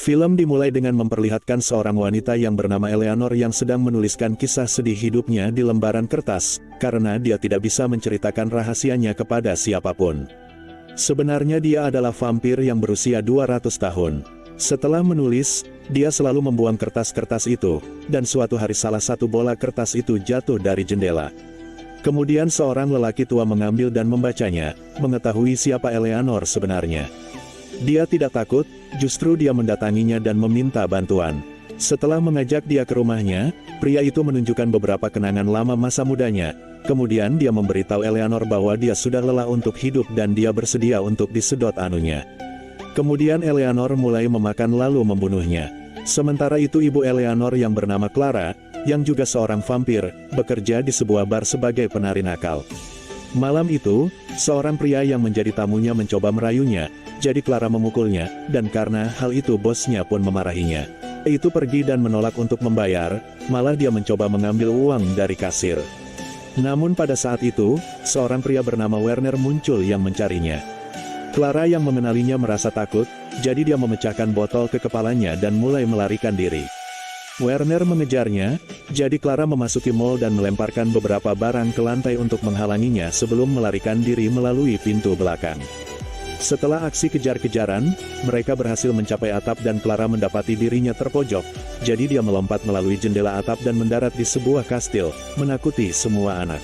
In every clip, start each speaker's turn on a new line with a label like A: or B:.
A: Film dimulai dengan memperlihatkan seorang wanita yang bernama Eleanor yang sedang menuliskan kisah sedih hidupnya di lembaran kertas, karena dia tidak bisa menceritakan rahasianya kepada siapapun. Sebenarnya dia adalah vampir yang berusia 200 tahun. Setelah menulis, dia selalu membuang kertas-kertas itu, dan suatu hari salah satu bola kertas itu jatuh dari jendela. Kemudian seorang lelaki tua mengambil dan membacanya, mengetahui siapa Eleanor sebenarnya. Dia tidak takut, justru dia mendatanginya dan meminta bantuan. Setelah mengajak dia ke rumahnya, pria itu menunjukkan beberapa kenangan lama masa mudanya. Kemudian dia memberitahu Eleanor bahwa dia sudah lelah untuk hidup dan dia bersedia untuk disedot anunya. Kemudian Eleanor mulai memakan lalu membunuhnya. Sementara itu ibu Eleanor yang bernama Clara, yang juga seorang vampir, bekerja di sebuah bar sebagai penari nakal. Malam itu, seorang pria yang menjadi tamunya mencoba merayunya, jadi Clara memukulnya, dan karena hal itu bosnya pun memarahinya. Itu pergi dan menolak untuk membayar, malah dia mencoba mengambil uang dari kasir. Namun pada saat itu, seorang pria bernama Werner muncul yang mencarinya. Clara yang mengenalinya merasa takut, jadi dia memecahkan botol ke kepalanya dan mulai melarikan diri. Werner mengejarnya, jadi Clara memasuki mall dan melemparkan beberapa barang ke lantai untuk menghalanginya sebelum melarikan diri melalui pintu belakang. Setelah aksi kejar-kejaran, mereka berhasil mencapai atap dan Clara mendapati dirinya terpojok, jadi dia melompat melalui jendela atap dan mendarat di sebuah kastil, menakuti semua anak.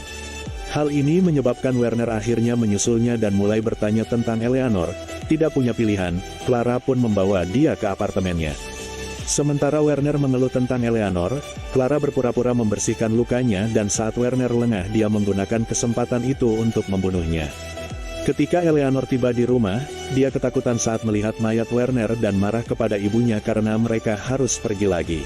A: Hal ini menyebabkan Werner akhirnya menyusulnya dan mulai bertanya tentang Eleanor. Tidak punya pilihan, Clara pun membawa dia ke apartemennya. Sementara Werner mengeluh tentang Eleanor, Clara berpura-pura membersihkan lukanya dan saat Werner lengah dia menggunakan kesempatan itu untuk membunuhnya. Ketika Eleanor tiba di rumah, dia ketakutan saat melihat mayat Werner dan marah kepada ibunya karena mereka harus pergi lagi.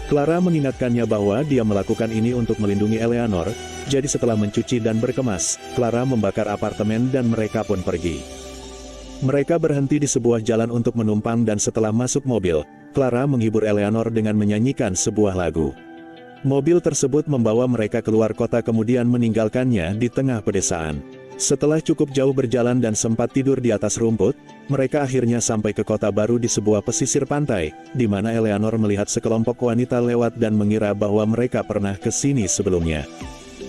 A: Clara mengingatkannya bahwa dia melakukan ini untuk melindungi Eleanor, jadi setelah mencuci dan berkemas, Clara membakar apartemen dan mereka pun pergi. Mereka berhenti di sebuah jalan untuk menumpang dan setelah masuk mobil, Clara menghibur Eleanor dengan menyanyikan sebuah lagu. Mobil tersebut membawa mereka keluar kota kemudian meninggalkannya di tengah pedesaan. Setelah cukup jauh berjalan dan sempat tidur di atas rumput, mereka akhirnya sampai ke kota baru di sebuah pesisir pantai, di mana Eleanor melihat sekelompok wanita lewat dan mengira bahwa mereka pernah ke sini sebelumnya.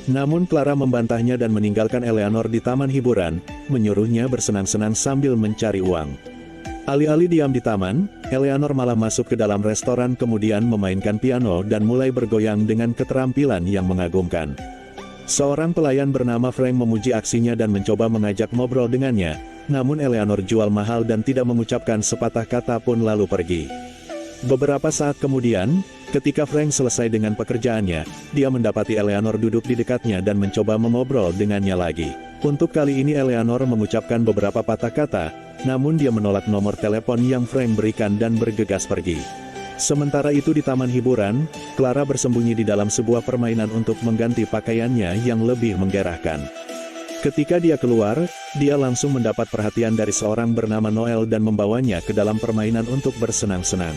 A: Namun Clara membantahnya dan meninggalkan Eleanor di taman hiburan, menyuruhnya bersenang-senang sambil mencari uang. Alih-alih diam di taman, Eleanor malah masuk ke dalam restoran kemudian memainkan piano dan mulai bergoyang dengan keterampilan yang mengagumkan. Seorang pelayan bernama Frank memuji aksinya dan mencoba mengajak ngobrol dengannya, namun Eleanor jual mahal dan tidak mengucapkan sepatah kata pun lalu pergi. Beberapa saat kemudian, ketika Frank selesai dengan pekerjaannya, dia mendapati Eleanor duduk di dekatnya dan mencoba mengobrol dengannya lagi. Untuk kali ini Eleanor mengucapkan beberapa patah kata, namun dia menolak nomor telepon yang Frank berikan dan bergegas pergi. Sementara itu di taman hiburan, Clara bersembunyi di dalam sebuah permainan untuk mengganti pakaiannya yang lebih menggerahkan. Ketika dia keluar, dia langsung mendapat perhatian dari seorang bernama Noel dan membawanya ke dalam permainan untuk bersenang-senang.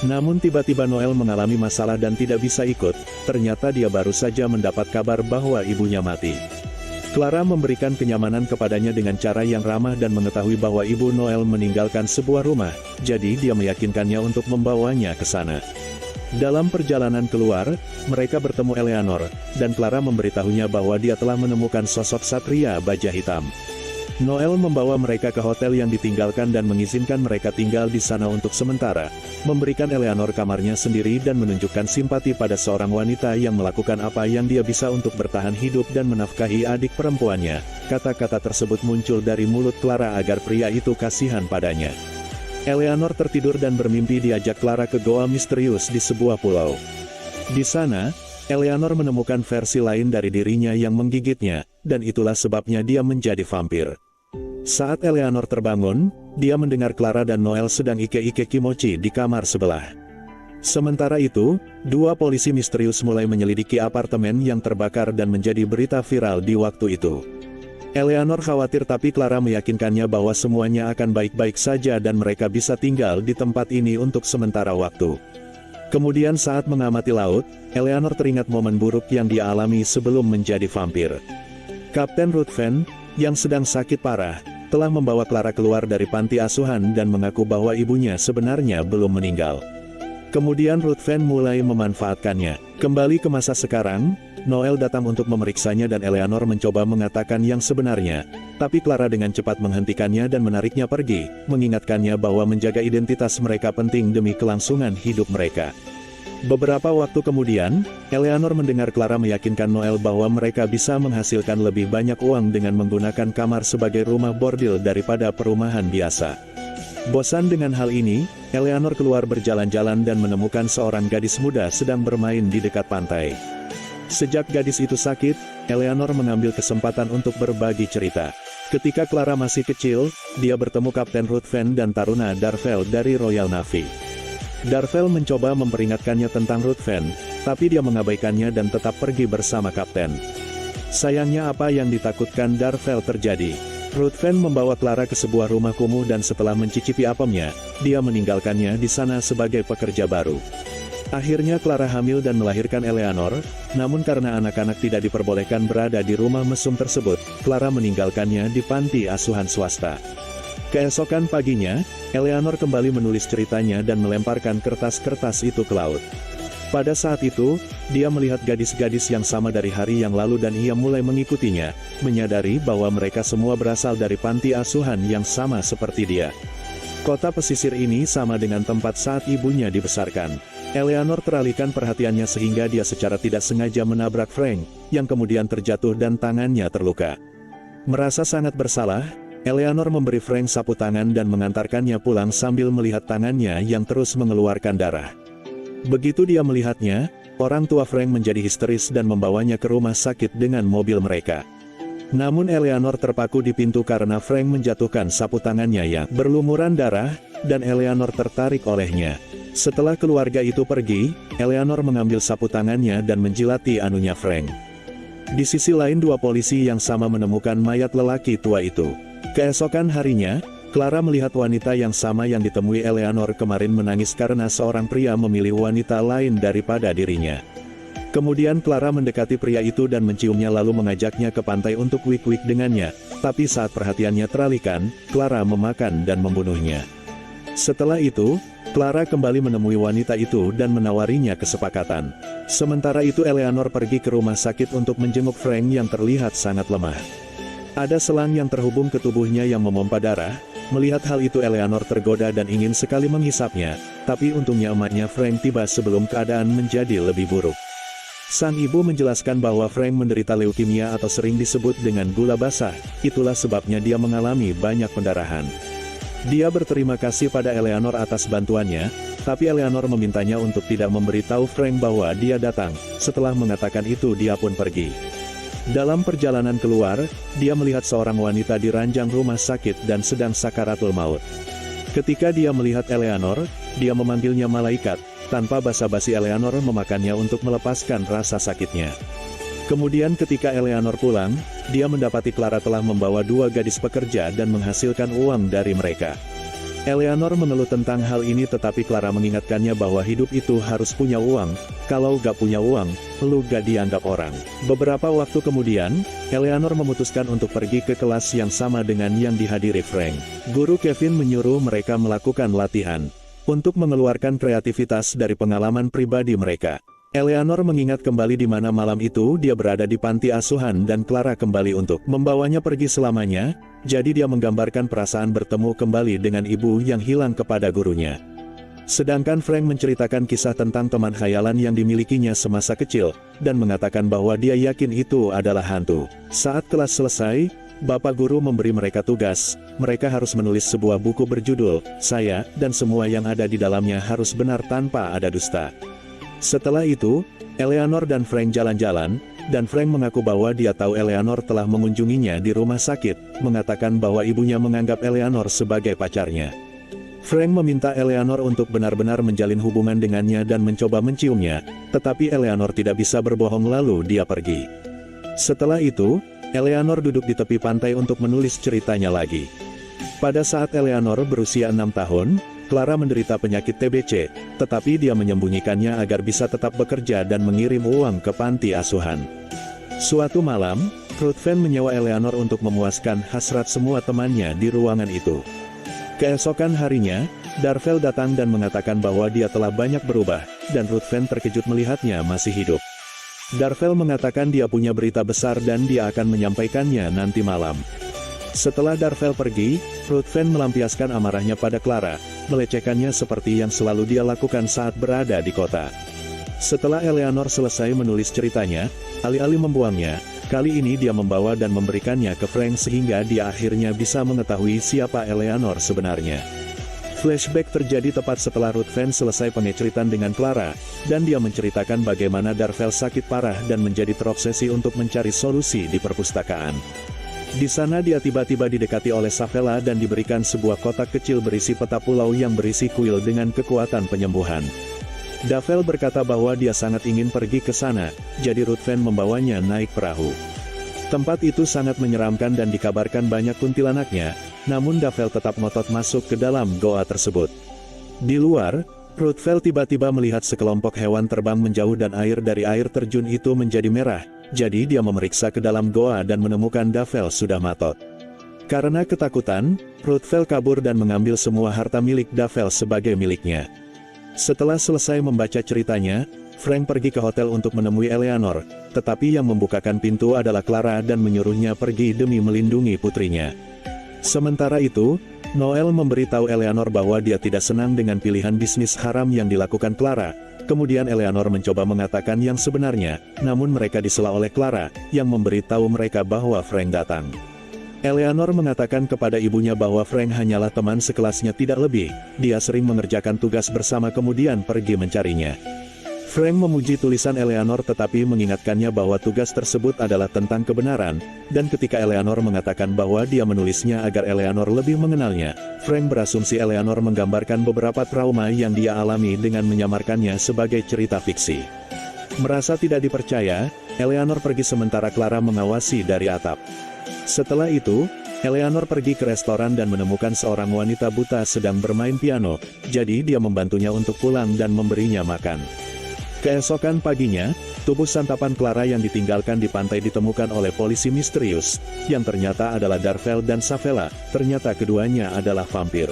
A: Namun tiba-tiba Noel mengalami masalah dan tidak bisa ikut, ternyata dia baru saja mendapat kabar bahwa ibunya mati. Clara memberikan kenyamanan kepadanya dengan cara yang ramah dan mengetahui bahwa ibu Noel meninggalkan sebuah rumah, jadi dia meyakinkannya untuk membawanya ke sana. Dalam perjalanan keluar, mereka bertemu Eleanor, dan Clara memberitahunya bahwa dia telah menemukan sosok satria baja hitam. Noel membawa mereka ke hotel yang ditinggalkan dan mengizinkan mereka tinggal di sana untuk sementara, memberikan Eleanor kamarnya sendiri dan menunjukkan simpati pada seorang wanita yang melakukan apa yang dia bisa untuk bertahan hidup dan menafkahi adik perempuannya. Kata-kata tersebut muncul dari mulut Clara agar pria itu kasihan padanya. Eleanor tertidur dan bermimpi diajak Clara ke goa misterius di sebuah pulau. Di sana, Eleanor menemukan versi lain dari dirinya yang menggigitnya, dan itulah sebabnya dia menjadi vampir. Saat Eleanor terbangun, dia mendengar Clara dan Noel sedang ike-ike kimochi di kamar sebelah. Sementara itu, dua polisi misterius mulai menyelidiki apartemen yang terbakar dan menjadi berita viral di waktu itu. Eleanor khawatir tapi Clara meyakinkannya bahwa semuanya akan baik-baik saja dan mereka bisa tinggal di tempat ini untuk sementara waktu. Kemudian saat mengamati laut, Eleanor teringat momen buruk yang dia alami sebelum menjadi vampir. Kapten Ruthven, yang sedang sakit parah, telah membawa Clara keluar dari panti asuhan dan mengaku bahwa ibunya sebenarnya belum meninggal. Kemudian Ruthven mulai memanfaatkannya. Kembali ke masa sekarang, Noel datang untuk memeriksanya dan Eleanor mencoba mengatakan yang sebenarnya, tapi Clara dengan cepat menghentikannya dan menariknya pergi, mengingatkannya bahwa menjaga identitas mereka penting demi kelangsungan hidup mereka. Beberapa waktu kemudian, Eleanor mendengar Clara meyakinkan Noel bahwa mereka bisa menghasilkan lebih banyak uang dengan menggunakan kamar sebagai rumah bordil daripada perumahan biasa. Bosan dengan hal ini, Eleanor keluar berjalan-jalan dan menemukan seorang gadis muda sedang bermain di dekat pantai. Sejak gadis itu sakit, Eleanor mengambil kesempatan untuk berbagi cerita. Ketika Clara masih kecil, dia bertemu Kapten Ruthven dan Taruna Darvel dari Royal Navy. Darvel mencoba memperingatkannya tentang Ruthven, tapi dia mengabaikannya dan tetap pergi bersama Kapten. Sayangnya apa yang ditakutkan Darvel terjadi. Ruthven membawa Clara ke sebuah rumah kumuh dan setelah mencicipi apemnya, dia meninggalkannya di sana sebagai pekerja baru. Akhirnya Clara hamil dan melahirkan Eleanor, namun karena anak-anak tidak diperbolehkan berada di rumah mesum tersebut, Clara meninggalkannya di panti asuhan swasta. Keesokan paginya, Eleanor kembali menulis ceritanya dan melemparkan kertas-kertas itu ke laut. Pada saat itu, dia melihat gadis-gadis yang sama dari hari yang lalu dan ia mulai mengikutinya, menyadari bahwa mereka semua berasal dari panti asuhan yang sama seperti dia. Kota pesisir ini sama dengan tempat saat ibunya dibesarkan. Eleanor teralihkan perhatiannya sehingga dia secara tidak sengaja menabrak Frank, yang kemudian terjatuh dan tangannya terluka. Merasa sangat bersalah, Eleanor memberi Frank sapu tangan dan mengantarkannya pulang sambil melihat tangannya yang terus mengeluarkan darah. Begitu dia melihatnya, orang tua Frank menjadi histeris dan membawanya ke rumah sakit dengan mobil mereka. Namun Eleanor terpaku di pintu karena Frank menjatuhkan sapu tangannya yang berlumuran darah, dan Eleanor tertarik olehnya. Setelah keluarga itu pergi, Eleanor mengambil sapu tangannya dan menjilati anunya Frank. Di sisi lain dua polisi yang sama menemukan mayat lelaki tua itu. Keesokan harinya, Clara melihat wanita yang sama yang ditemui Eleanor kemarin menangis karena seorang pria memilih wanita lain daripada dirinya. Kemudian Clara mendekati pria itu dan menciumnya lalu mengajaknya ke pantai untuk wik-wik dengannya, tapi saat perhatiannya teralihkan, Clara memakan dan membunuhnya. Setelah itu, Clara kembali menemui wanita itu dan menawarinya kesepakatan. Sementara itu Eleanor pergi ke rumah sakit untuk menjenguk Frank yang terlihat sangat lemah. Ada selang yang terhubung ke tubuhnya yang memompa darah. Melihat hal itu Eleanor tergoda dan ingin sekali menghisapnya, tapi untungnya emaknya Frank tiba sebelum keadaan menjadi lebih buruk. Sang ibu menjelaskan bahwa Frank menderita leukemia atau sering disebut dengan gula basah, itulah sebabnya dia mengalami banyak pendarahan. Dia berterima kasih pada Eleanor atas bantuannya, tapi Eleanor memintanya untuk tidak memberitahu Frank bahwa dia datang. Setelah mengatakan itu dia pun pergi. Dalam perjalanan keluar, dia melihat seorang wanita di ranjang rumah sakit dan sedang sakaratul maut. Ketika dia melihat Eleanor, dia memanggilnya malaikat. Tanpa basa-basi Eleanor memakannya untuk melepaskan rasa sakitnya. Kemudian ketika Eleanor pulang, dia mendapati Clara telah membawa dua gadis pekerja dan menghasilkan uang dari mereka. Eleanor mengeluh tentang hal ini tetapi Clara mengingatkannya bahwa hidup itu harus punya uang, kalau gak punya uang, lu gak dianggap orang. Beberapa waktu kemudian, Eleanor memutuskan untuk pergi ke kelas yang sama dengan yang dihadiri Frank. Guru Kevin menyuruh mereka melakukan latihan untuk mengeluarkan kreativitas dari pengalaman pribadi mereka. Eleanor mengingat kembali di mana malam itu dia berada di panti asuhan dan Clara kembali untuk membawanya pergi selamanya, jadi dia menggambarkan perasaan bertemu kembali dengan ibu yang hilang kepada gurunya. Sedangkan Frank menceritakan kisah tentang teman khayalan yang dimilikinya semasa kecil, dan mengatakan bahwa dia yakin itu adalah hantu. Saat kelas selesai, Bapak Guru memberi mereka tugas, mereka harus menulis sebuah buku berjudul, Saya, dan semua yang ada di dalamnya harus benar tanpa ada dusta. Setelah itu, Eleanor dan Frank jalan-jalan, dan Frank mengaku bahwa dia tahu Eleanor telah mengunjunginya di rumah sakit, mengatakan bahwa ibunya menganggap Eleanor sebagai pacarnya. Frank meminta Eleanor untuk benar-benar menjalin hubungan dengannya dan mencoba menciumnya, tetapi Eleanor tidak bisa berbohong lalu dia pergi. Setelah itu, Eleanor duduk di tepi pantai untuk menulis ceritanya lagi. Pada saat Eleanor berusia 6 tahun, Clara menderita penyakit TBC, tetapi dia menyembunyikannya agar bisa tetap bekerja dan mengirim uang ke panti asuhan. Suatu malam, Ruthven menyewa Eleanor untuk memuaskan hasrat semua temannya di ruangan itu. Keesokan harinya, Darvel datang dan mengatakan bahwa dia telah banyak berubah, dan Ruthven terkejut melihatnya masih hidup. Darvel mengatakan dia punya berita besar dan dia akan menyampaikannya nanti malam. Setelah Darvel pergi, Ruthven melampiaskan amarahnya pada Clara, melecehkannya seperti yang selalu dia lakukan saat berada di kota. Setelah Eleanor selesai menulis ceritanya, alih-alih membuangnya, kali ini dia membawa dan memberikannya ke Frank sehingga dia akhirnya bisa mengetahui siapa Eleanor sebenarnya. Flashback terjadi tepat setelah Ruthven selesai pengeceritan dengan Clara, dan dia menceritakan bagaimana Darvel sakit parah dan menjadi terobsesi untuk mencari solusi di perpustakaan. Di sana dia tiba-tiba didekati oleh Savella dan diberikan sebuah kotak kecil berisi peta pulau yang berisi kuil dengan kekuatan penyembuhan. Darvel berkata bahwa dia sangat ingin pergi ke sana, jadi Ruthven membawanya naik perahu. Tempat itu sangat menyeramkan dan dikabarkan banyak kuntilanaknya, namun Darvel tetap ngotot masuk ke dalam goa tersebut. Di luar, Ruthven tiba-tiba melihat sekelompok hewan terbang menjauh dan air dari air terjun itu menjadi merah, jadi dia memeriksa ke dalam goa dan menemukan Darvel sudah matot. Karena ketakutan, Ruthven kabur dan mengambil semua harta milik Darvel sebagai miliknya. Setelah selesai membaca ceritanya, Frank pergi ke hotel untuk menemui Eleanor, tetapi yang membukakan pintu adalah Clara dan menyuruhnya pergi demi melindungi putrinya. Sementara itu, Noel memberitahu Eleanor bahwa dia tidak senang dengan pilihan bisnis haram yang dilakukan Clara. Kemudian Eleanor mencoba mengatakan yang sebenarnya, namun mereka disela oleh Clara, yang memberitahu mereka bahwa Frank datang. Eleanor mengatakan kepada ibunya bahwa Frank hanyalah teman sekelasnya tidak lebih, dia sering mengerjakan tugas bersama kemudian pergi mencarinya. Frank memuji tulisan Eleanor tetapi mengingatkannya bahwa tugas tersebut adalah tentang kebenaran, dan ketika Eleanor mengatakan bahwa dia menulisnya agar Eleanor lebih mengenalnya, Frank berasumsi Eleanor menggambarkan beberapa trauma yang dia alami dengan menyamarkannya sebagai cerita fiksi. Merasa tidak dipercaya, Eleanor pergi sementara Clara mengawasi dari atap. Setelah itu, Eleanor pergi ke restoran dan menemukan seorang wanita buta sedang bermain piano, jadi dia membantunya untuk pulang dan memberinya makan. Keesokan paginya, tubuh santapan Clara yang ditinggalkan di pantai ditemukan oleh polisi misterius, yang ternyata adalah Darvel dan Savella, ternyata keduanya adalah vampir.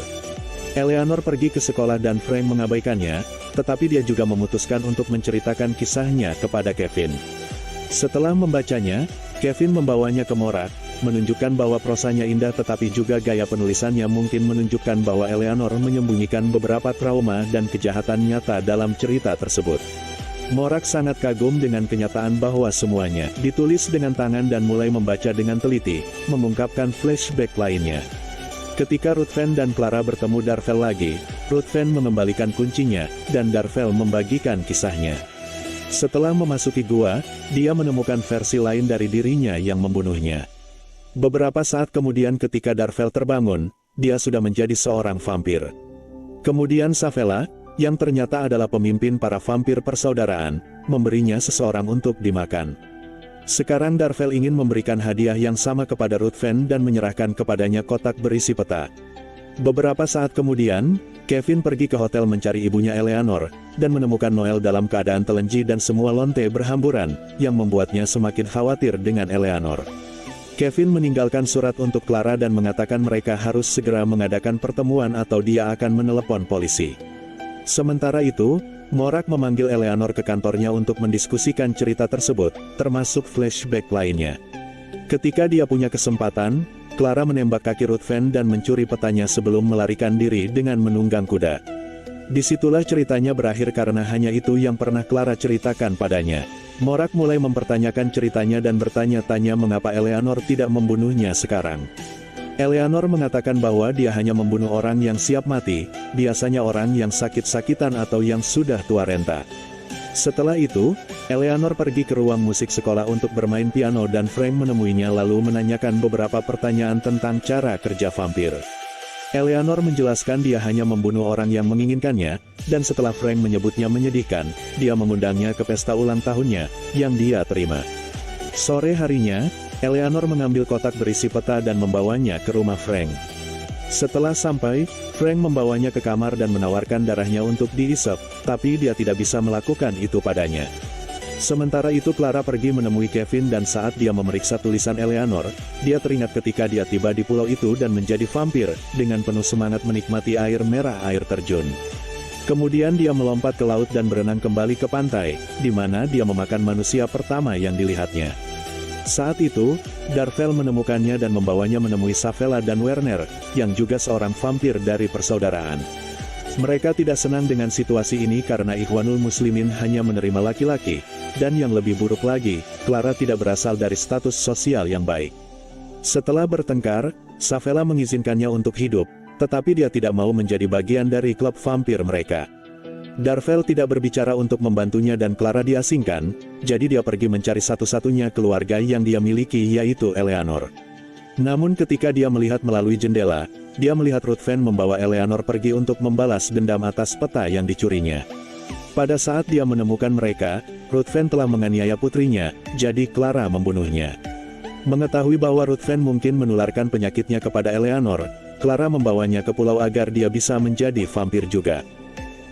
A: Eleanor pergi ke sekolah dan Frank mengabaikannya, tetapi dia juga memutuskan untuk menceritakan kisahnya kepada Kevin. Setelah membacanya, Kevin membawanya ke Morak, menunjukkan bahwa prosanya indah tetapi juga gaya penulisannya mungkin menunjukkan bahwa Eleanor menyembunyikan beberapa trauma dan kejahatan nyata dalam cerita tersebut. Morak sangat kagum dengan kenyataan bahwa semuanya ditulis dengan tangan dan mulai membaca dengan teliti, mengungkapkan flashback lainnya. Ketika Ruthven dan Clara bertemu Darvel lagi, Ruthven mengembalikan kuncinya, dan Darvel membagikan kisahnya. Setelah memasuki gua, dia menemukan versi lain dari dirinya yang membunuhnya. Beberapa saat kemudian ketika Darvel terbangun, dia sudah menjadi seorang vampir. Kemudian Savella, yang ternyata adalah pemimpin para vampir persaudaraan, memberinya seseorang untuk dimakan. Sekarang Darvel ingin memberikan hadiah yang sama kepada Ruthven dan menyerahkan kepadanya kotak berisi peta. Beberapa saat kemudian, Kevin pergi ke hotel mencari ibunya Eleanor, dan menemukan Noel dalam keadaan telenji dan semua lonte berhamburan, yang membuatnya semakin khawatir dengan Eleanor. Kevin meninggalkan surat untuk Clara dan mengatakan mereka harus segera mengadakan pertemuan atau dia akan menelepon polisi. Sementara itu, Morak memanggil Eleanor ke kantornya untuk mendiskusikan cerita tersebut, termasuk flashback lainnya. Ketika dia punya kesempatan, Clara menembak kaki Ruthven dan mencuri petanya sebelum melarikan diri dengan menunggang kuda. Disitulah ceritanya berakhir karena hanya itu yang pernah Clara ceritakan padanya. Morak mulai mempertanyakan ceritanya dan bertanya-tanya mengapa Eleanor tidak membunuhnya sekarang. Eleanor mengatakan bahwa dia hanya membunuh orang yang siap mati, biasanya orang yang sakit-sakitan atau yang sudah tua renta. Setelah itu, Eleanor pergi ke ruang musik sekolah untuk bermain piano dan Frank menemuinya lalu menanyakan beberapa pertanyaan tentang cara kerja vampir. Eleanor menjelaskan dia hanya membunuh orang yang menginginkannya, dan setelah Frank menyebutnya menyedihkan, dia mengundangnya ke pesta ulang tahunnya, yang dia terima. Sore harinya, Eleanor mengambil kotak berisi peta dan membawanya ke rumah Frank. Setelah sampai, Frank membawanya ke kamar dan menawarkan darahnya untuk diisep, tapi dia tidak bisa melakukan itu padanya. Sementara itu Clara pergi menemui Kevin dan saat dia memeriksa tulisan Eleanor, dia teringat ketika dia tiba di pulau itu dan menjadi vampir, dengan penuh semangat menikmati air merah air terjun. Kemudian dia melompat ke laut dan berenang kembali ke pantai, di mana dia memakan manusia pertama yang dilihatnya. Saat itu, Darvel menemukannya dan membawanya menemui Savella dan Werner, yang juga seorang vampir dari persaudaraan. Mereka tidak senang dengan situasi ini karena Ikhwanul Muslimin hanya menerima laki-laki, dan yang lebih buruk lagi, Clara tidak berasal dari status sosial yang baik. Setelah bertengkar, Savella mengizinkannya untuk hidup, tetapi dia tidak mau menjadi bagian dari klub vampir mereka. Darvel tidak berbicara untuk membantunya dan Clara diasingkan, jadi dia pergi mencari satu-satunya keluarga yang dia miliki yaitu Eleanor. Namun ketika dia melihat melalui jendela, dia melihat Ruthven membawa Eleanor pergi untuk membalas dendam atas peta yang dicurinya. Pada saat dia menemukan mereka, Ruthven telah menganiaya putrinya, jadi Clara membunuhnya. Mengetahui bahwa Ruthven mungkin menularkan penyakitnya kepada Eleanor, Clara membawanya ke pulau agar dia bisa menjadi vampir juga.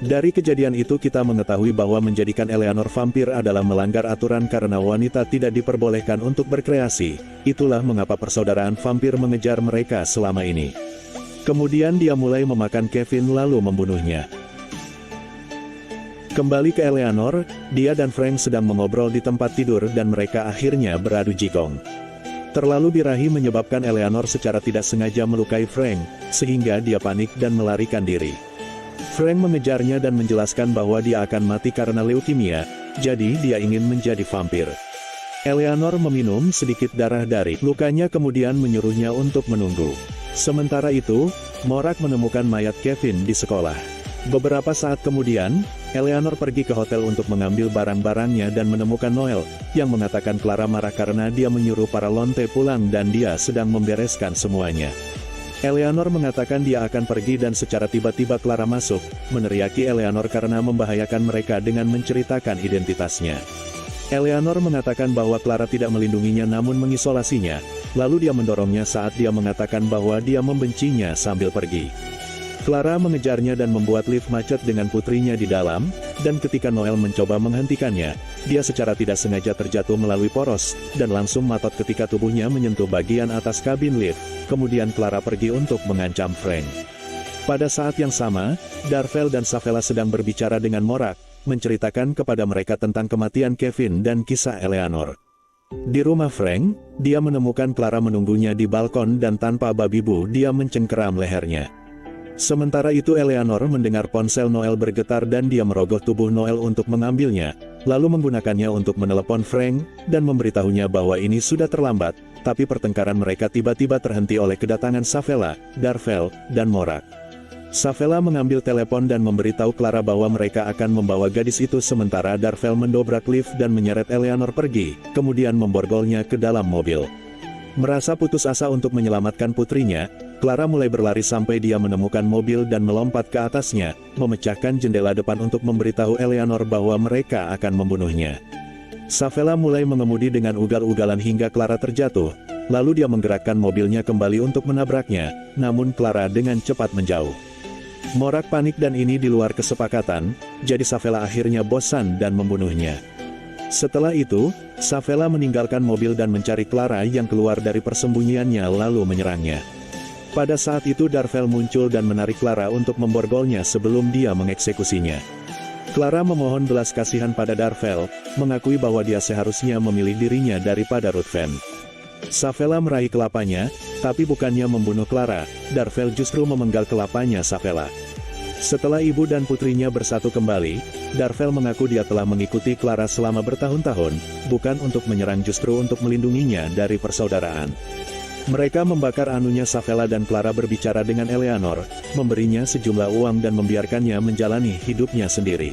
A: Dari kejadian itu kita mengetahui bahwa menjadikan Eleanor vampir adalah melanggar aturan karena wanita tidak diperbolehkan untuk berkreasi. Itulah mengapa persaudaraan vampir mengejar mereka selama ini. Kemudian dia mulai memakan Kevin lalu membunuhnya. Kembali ke Eleanor, dia dan Frank sedang mengobrol di tempat tidur dan mereka akhirnya beradu jigong. Terlalu birahi menyebabkan Eleanor secara tidak sengaja melukai Frank, sehingga dia panik dan melarikan diri. Frank mengejarnya dan menjelaskan bahwa dia akan mati karena leukemia, jadi dia ingin menjadi vampir. Eleanor meminum sedikit darah dari lukanya kemudian menyuruhnya untuk menunggu. Sementara itu, Morak menemukan mayat Kevin di sekolah. Beberapa saat kemudian, Eleanor pergi ke hotel untuk mengambil barang-barangnya dan menemukan Noel, yang mengatakan Clara marah karena dia menyuruh para lonte pulang dan dia sedang membereskan semuanya. Eleanor mengatakan dia akan pergi dan secara tiba-tiba Clara masuk, meneriaki Eleanor karena membahayakan mereka dengan menceritakan identitasnya. Eleanor mengatakan bahwa Clara tidak melindunginya namun mengisolasinya, lalu dia mendorongnya saat dia mengatakan bahwa dia membencinya sambil pergi. Clara mengejarnya dan membuat lift macet dengan putrinya di dalam, dan ketika Noel mencoba menghentikannya, dia secara tidak sengaja terjatuh melalui poros, dan langsung matot ketika tubuhnya menyentuh bagian atas kabin lift. Kemudian Clara pergi untuk mengancam Frank. Pada saat yang sama, Darvel dan Savella sedang berbicara dengan Morak, menceritakan kepada mereka tentang kematian Kevin dan kisah Eleanor. Di rumah Frank, dia menemukan Clara menunggunya di balkon dan tanpa babi bu dia mencengkeram lehernya. Sementara itu Eleanor mendengar ponsel Noel bergetar dan dia merogoh tubuh Noel untuk mengambilnya, lalu menggunakannya untuk menelepon Frank, dan memberitahunya bahwa ini sudah terlambat, tapi pertengkaran mereka tiba-tiba terhenti oleh kedatangan Savella, Darvel, dan Morak. Savella mengambil telepon dan memberitahu Clara bahwa mereka akan membawa gadis itu sementara Darvel mendobrak lift dan menyeret Eleanor pergi, kemudian memborgolnya ke dalam mobil. Merasa putus asa untuk menyelamatkan putrinya, Clara mulai berlari sampai dia menemukan mobil dan melompat ke atasnya, memecahkan jendela depan untuk memberitahu Eleanor bahwa mereka akan membunuhnya. Savella mulai mengemudi dengan ugal-ugalan hingga Clara terjatuh, lalu dia menggerakkan mobilnya kembali untuk menabraknya, namun Clara dengan cepat menjauh. Morak panik dan ini di luar kesepakatan, jadi Savella akhirnya bosan dan membunuhnya. Setelah itu, Savella meninggalkan mobil dan mencari Clara yang keluar dari persembunyiannya lalu menyerangnya. Pada saat itu Darvel muncul dan menarik Clara untuk memborgolnya sebelum dia mengeksekusinya. Clara memohon belas kasihan pada Darvel, mengakui bahwa dia seharusnya memilih dirinya daripada Ruthven. Savella meraih kelapanya, tapi bukannya membunuh Clara, Darvel justru memenggal kelapanya Savella. Setelah ibu dan putrinya bersatu kembali, Darvel mengaku dia telah mengikuti Clara selama bertahun-tahun, bukan untuk menyerang justru untuk melindunginya dari persaudaraan. Mereka membakar anunya Savella dan Clara berbicara dengan Eleanor, memberinya sejumlah uang dan membiarkannya menjalani hidupnya sendiri.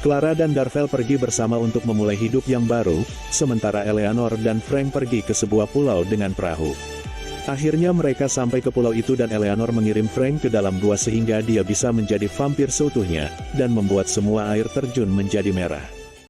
A: Clara dan Darvel pergi bersama untuk memulai hidup yang baru, sementara Eleanor dan Frank pergi ke sebuah pulau dengan perahu. Akhirnya mereka sampai ke pulau itu dan Eleanor mengirim Frank ke dalam gua sehingga dia bisa menjadi vampir seutuhnya, dan membuat semua air terjun menjadi merah.